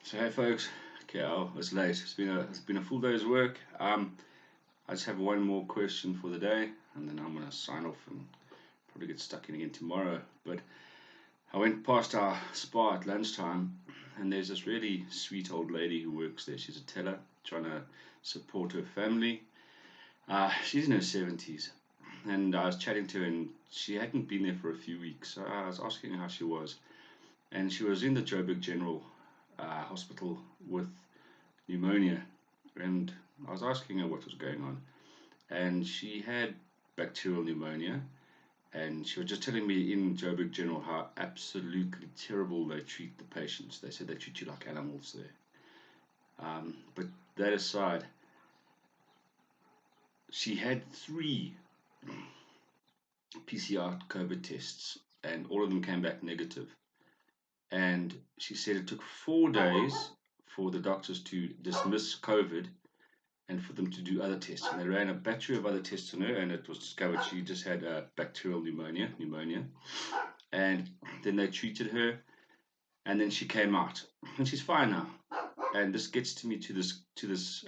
So hey folks, okay, it's late. It's been a full day's work. I just have one more question for the day, and then I'm gonna sign off and probably get stuck in again tomorrow. But I went past our spa at lunchtime, and there's this really sweet old lady who works there. She's a teller, trying to support her family. She's in her 70s, and I was chatting to her, and she hadn't been there for a few weeks. So I was asking her how she was, and she was in the Joburg General Hospital with pneumonia, and I was asking her what was going on, and she had bacterial pneumonia, and she was just telling me in Joburg General how absolutely terrible they treat the patients. They said they treat you like animals there. But that aside, she had 3 PCR COVID tests, and all of them came back negative. And she said it took 4 days for the doctors to dismiss COVID and for them to do other tests. And they ran a battery of other tests on her, and it was discovered she just had bacterial pneumonia. And then they treated her, and then she came out, and she's fine now. And this gets to me to this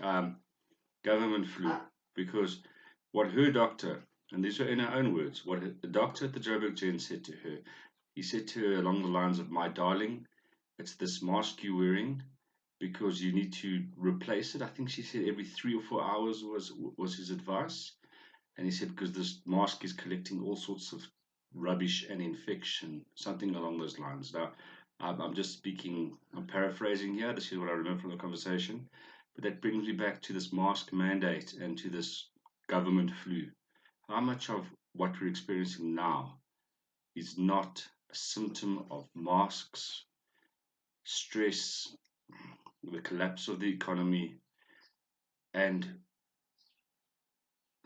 government flu, because what her doctor, and these are in her own words, what the doctor at the Joburg Gen said to her, he said to her along the lines of, "My darling, it's this mask you're wearing because you need to replace it." I think she said every 3 or 4 hours was his advice. And he said because this mask is collecting all sorts of rubbish and infection, something along those lines. Now, I'm just speaking, I'm paraphrasing here. This is what I remember from the conversation. But that brings me back to this mask mandate and to this government flu. How much of what we're experiencing now is not a symptom of masks, stress, the collapse of the economy, and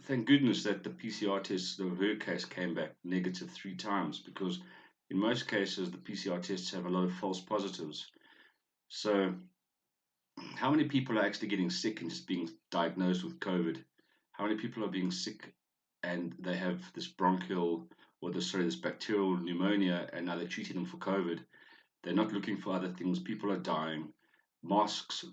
thank goodness that the PCR tests of her case came back negative 3 times, because in most cases the PCR tests have a lot of false positives. So, how many people are actually getting sick and just being diagnosed with COVID? How many people are being sick and they have this bronchial or this bacterial pneumonia, and now they're treating them for COVID? They're not looking for other things. People are dying. Masks,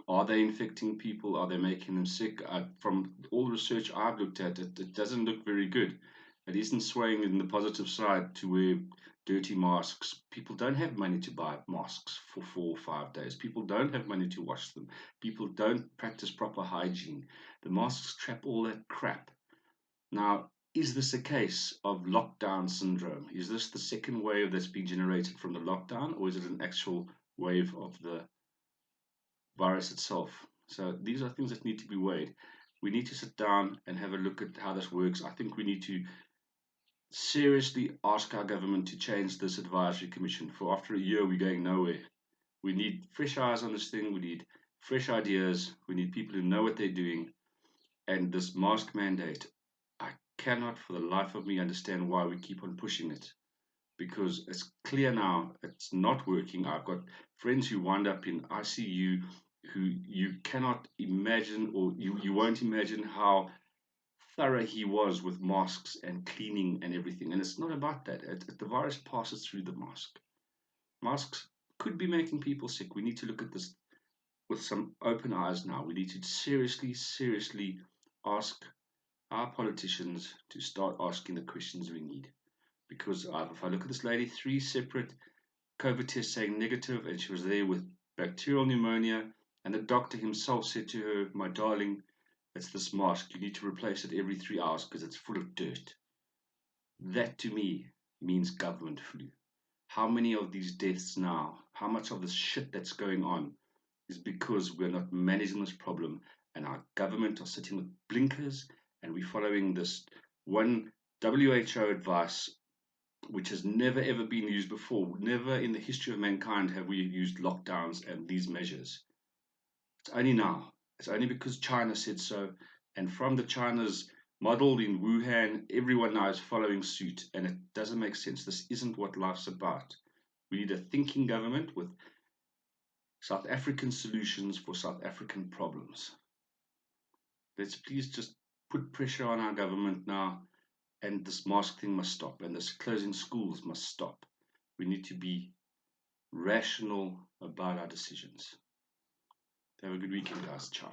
are they infecting people? Are they making them sick? From all the research I've looked at, it doesn't look very good. It isn't swaying in the positive side to wear dirty masks. People don't have money to buy masks for 4 or 5 days. People don't have money to wash them. People don't practice proper hygiene. The masks trap all that crap. Now, is this a case of lockdown syndrome? Is this the second wave that's been generated from the lockdown, or is it an actual wave of the virus itself? So these are things that need to be weighed. We need to sit down and have a look at how this works. I think we need to seriously ask our government to change this advisory commission. For after a year, we're going nowhere. We need fresh eyes on this thing. We need fresh ideas. We need people who know what they're doing. And this mask mandate, I cannot for the life of me understand why we keep on pushing it, because it's clear now it's not working. I've got friends who wind up in ICU who you cannot imagine, or you won't imagine how thorough he was with masks and cleaning and everything. And it's not about that. The virus passes through the mask. Masks could be making people sick. We need to look at this with some open eyes now. We need to seriously ask our politicians to start asking the questions we need. Because if I look at this lady, 3 separate COVID tests saying negative, and she was there with bacterial pneumonia, and the doctor himself said to her, "My darling, it's this mask. You need to replace it every 3 hours because it's full of dirt." That to me means government flu. How many of these deaths now, how much of this shit that's going on is because we're not managing this problem, and our government are sitting with blinkers, and we're following this one WHO advice which has never ever been used before. Never in the history of mankind have we used lockdowns and these measures. It's only now. It's only because China said so. And from the China's model in Wuhan, everyone now is following suit. And it doesn't make sense. This isn't what life's about. We need a thinking government with South African solutions for South African problems. Let's please just put pressure on our government now, and this mask thing must stop, and this closing schools must stop. We need to be rational about our decisions. Have a good weekend, guys. Ciao.